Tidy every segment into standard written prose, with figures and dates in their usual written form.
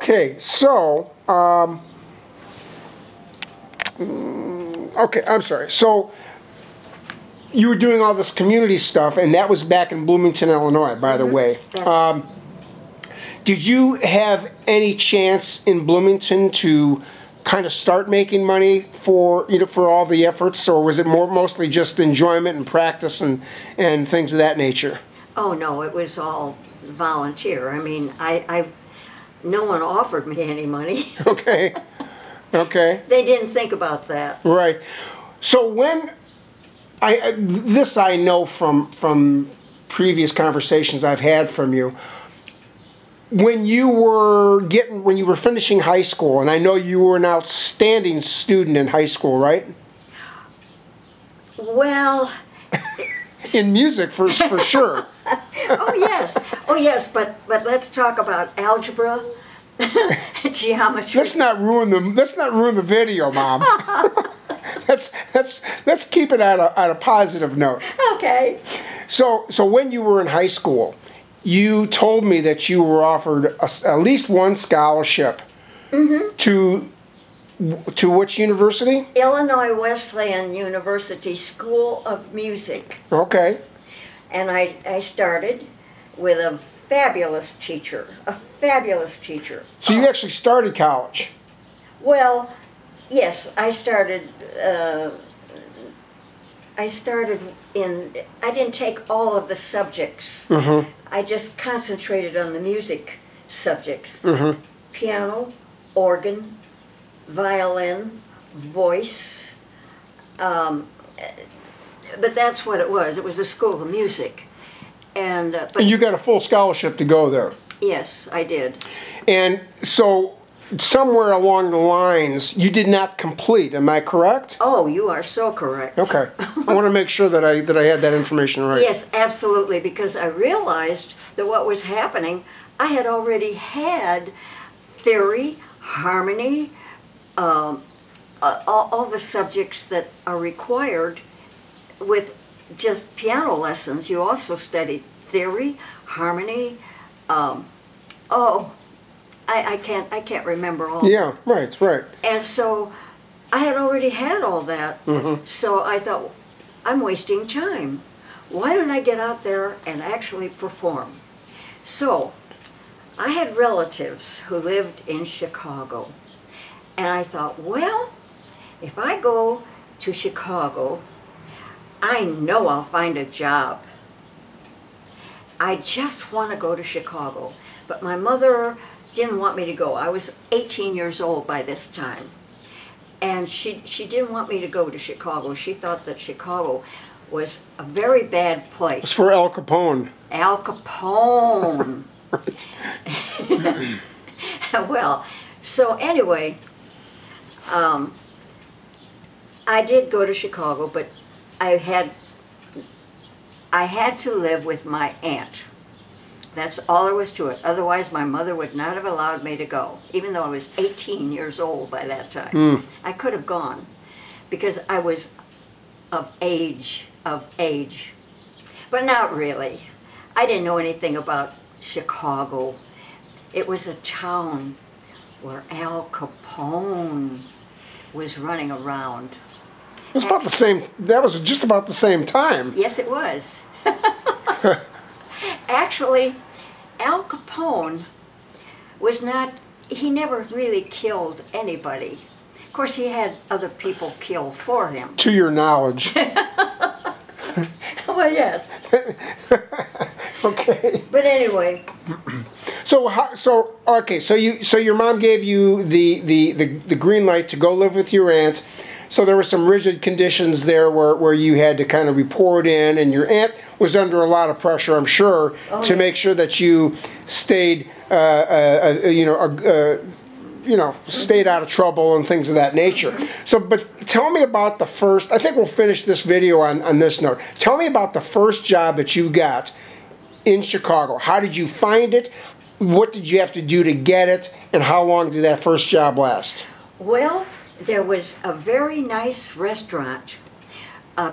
Okay, so, okay, I'm sorry. So, you were doing all this community stuff, and that was back in Bloomington, Illinois, by the way. Did you have any chance in Bloomington to kind of start making money for, you know, for all the efforts, or was it mostly just enjoyment and practice and things of that nature? Oh no, it was all volunteer. I mean, no one offered me any money. Okay. Okay. They didn't think about that. Right. So when this I know from previous conversations I've had from you. When you were finishing high school, and I know you were an outstanding student in high school, right? Well, in music for sure. Oh yes, but let's talk about algebra, geometry. Let's not ruin the video, Mom. let's keep it at a positive note. Okay. So when you were in high school, you told me that you were offered at least one scholarship. Mm-hmm. To which university? Illinois Wesleyan University School of Music. Okay. And I started with a fabulous teacher. So you actually started college? Well, yes, I started I didn't take all of the subjects. Mm-hmm. I just concentrated on the music subjects. Mm-hmm. Piano, organ, violin, voice. But that's what it was. It was a school of music. And you got a full scholarship to go there? Yes, I did. And so somewhere along the lines, you did not complete, am I correct? Oh, you are so correct. Okay. I want to make sure that I had that information right. Yes, absolutely, because I realized that what was happening, I had already had theory, harmony, all the subjects that are required with just piano lessons. You also studied theory, harmony, I can't remember all. Yeah, right. And so I had already had all that. Mm-hmm. So I thought, I'm wasting time. Why don't I get out there and actually perform? So I had relatives who lived in Chicago. And I thought, well, if I go to Chicago, I know I'll find a job. I just want to go to Chicago. But my mother didn't want me to go. I was 18 years old by this time. And she didn't want me to go to Chicago. She thought that Chicago was a very bad place. It's for Al Capone. Al Capone. Well, so anyway, I did go to Chicago, but I had to live with my aunt. That's all there was to it. Otherwise, my mother would not have allowed me to go, even though I was 18 years old by that time. Mm. I could have gone because I was of age. But not really. I didn't know anything about Chicago. It was a town where Al Capone was running around. It was about the same, that was just about the same time. Yes, it was. Actually, Al Capone was not, he never really killed anybody. Of course, he had other people kill for him. To your knowledge. Well, yes. Okay. But anyway. So your mom gave you the green light to go live with your aunt. So there were some rigid conditions there where you had to kind of report in, and your aunt was under a lot of pressure, I'm sure, to make sure that you stayed, stayed out of trouble and things of that nature. So, but tell me about the first, I think we'll finish this video on this note. Tell me about the first job that you got in Chicago. How did you find it? What did you have to do to get it? And how long did that first job last? Well, there was a very nice restaurant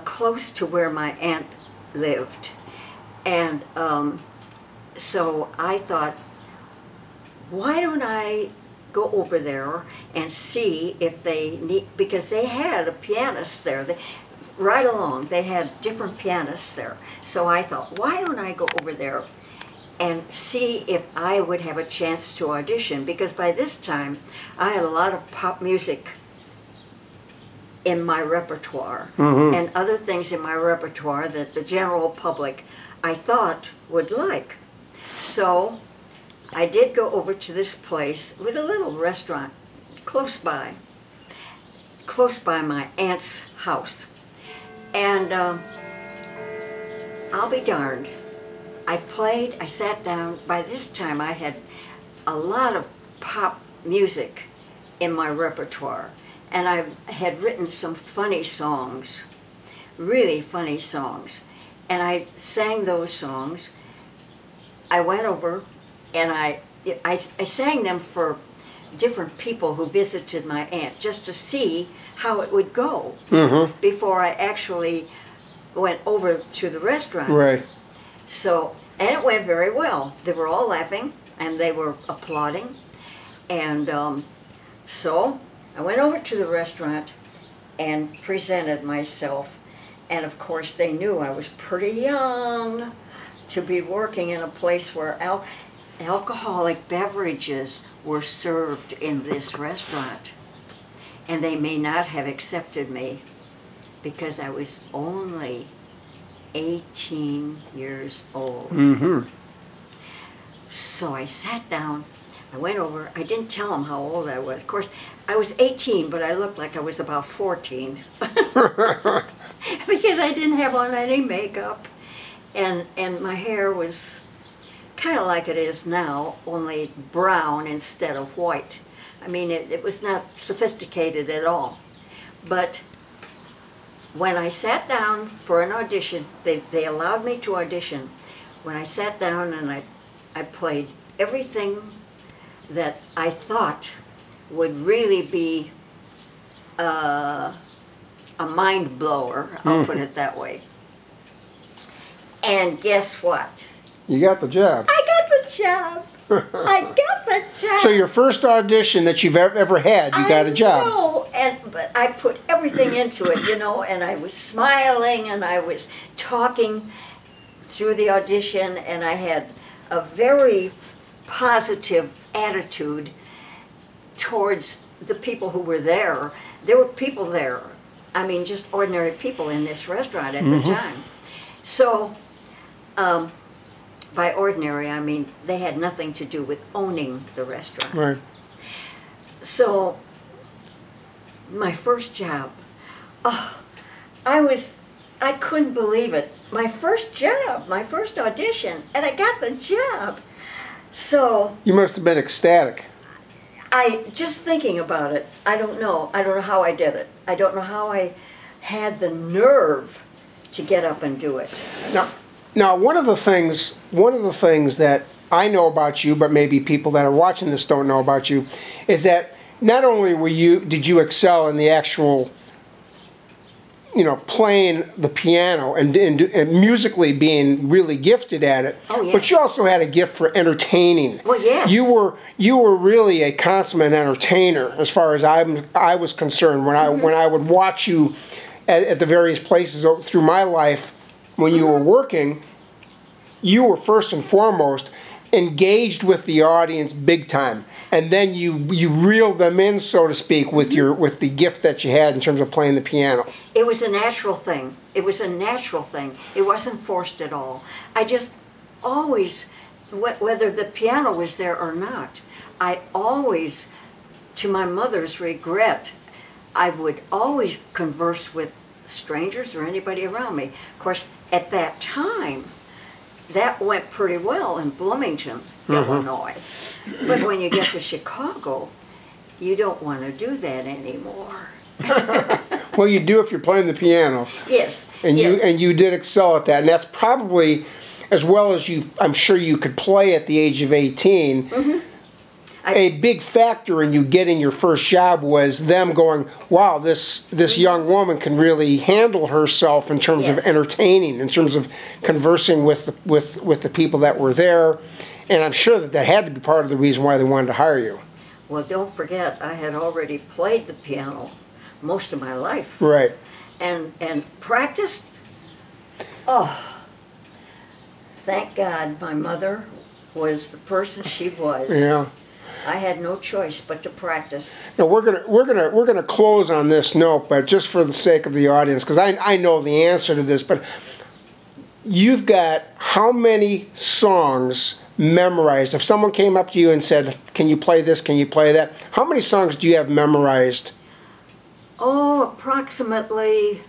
close to where my aunt lived. And so I thought, why don't I go over there and see if they need, because they had a pianist there. Right along, they had different pianists there. So I thought, why don't I go over there and see if I would have a chance to audition? Because by this time, I had a lot of pop music in my repertoire, and other things in my repertoire that the general public, I thought, would like. So I did go over to this place with a little restaurant close by my aunt's house. And I'll be darned. I sat down. By this time I had a lot of pop music in my repertoire. And I had written some funny songs, really funny songs. And I sang those songs. I went over and I sang them for different people who visited my aunt, just to see how it would go before I actually went over to the restaurant. Right. So, and it went very well. They were all laughing and they were applauding. And so I went over to the restaurant and presented myself. And of course they knew I was pretty young to be working in a place where alcoholic beverages were served in this restaurant. And they may not have accepted me because I was only 18 years old. So I sat down, I went over, I didn't tell them how old I was. Of course, I was 18, but I looked like I was about 14. Because I didn't have on any makeup. And my hair was kind of like it is now, only brown instead of white. I mean, it was not sophisticated at all. But when I sat down for an audition, they allowed me to audition. When I sat down and I played everything that I thought would really be a mind blower, I'll put it that way. And guess what? You got the job. I got the job. I got the job. So your first audition that you've ever had, you got a job. No, but I put everything into it, you know, and I was smiling and I was talking through the audition, and I had a very positive attitude towards the people who were there. There were people there, I mean, just ordinary people in this restaurant at the time. So, by ordinary, I mean, they had nothing to do with owning the restaurant. Right. So, my first job, I couldn't believe it. My first job, my first audition, and I got the job. So... You must have been ecstatic. Just thinking about it, I don't know how I did it. I don't know how I had the nerve to get up and do it. Now, one of the things that I know about you, but maybe people that are watching this don't know about you, is that not only did you excel in the actual, you know, playing the piano and musically being really gifted at it, but you also had a gift for entertaining. Well, yes. You were really a consummate entertainer, as far as I was concerned. When I would watch you at the various places through my life, when you were working, you were first and foremost engaged with the audience big time, and then you reeled them in, so to speak, with the gift that you had in terms of playing the piano. It was a natural thing. It was a natural thing. It wasn't forced at all. I just always, whether the piano was there or not, I always, to my mother's regret, I would always converse with strangers or anybody around me. Of course, at that time, that went pretty well in Bloomington, Illinois. But when you get to Chicago, you don't want to do that anymore. Well, you do if you're playing the piano. Yes. And you did excel at that, and that's probably, as well as I'm sure you could play at the age of 18. A big factor in you getting your first job was them going, wow, this young woman can really handle herself in terms of entertaining, in terms of conversing with the people that were there, And I'm sure that that had to be part of the reason why they wanted to hire you. Well, don't forget, I had already played the piano most of my life. Right. And practiced. Oh, thank God my mother was the person she was. Yeah. I had no choice but to practice. Now we're gonna close on this note, but just for the sake of the audience, because I know the answer to this, but you've got how many songs memorized? If someone came up to you and said, "Can you play this? Can you play that?" How many songs do you have memorized? Oh, approximately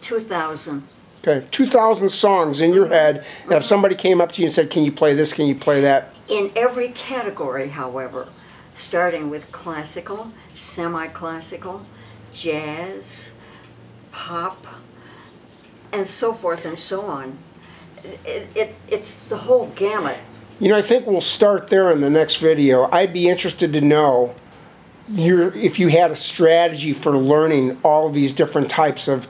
2,000. Okay, 2,000 songs in your head. Now, if somebody came up to you and said, "Can you play this? Can you play that?" In every category, however, starting with classical, semi-classical, jazz, pop, and so forth and so on. It's the whole gamut. You know, I think we'll start there in the next video. I'd be interested to know if you had a strategy for learning all of these different types of,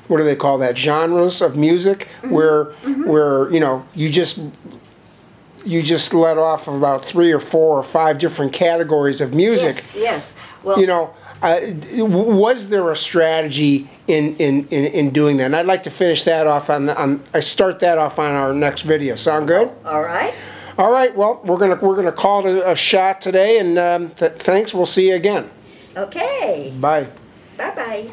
what do they call that, genres of music, where you know, you just let off of about 3 or 4 or 5 different categories of music. Yes, yes. Well, you know, was there a strategy in doing that? And I'd like to finish that off I start that off on our next video. Sound good? all right. All right. Well, we're gonna call it a shot today, and thanks. We'll see you again. Okay. Bye. Bye-bye.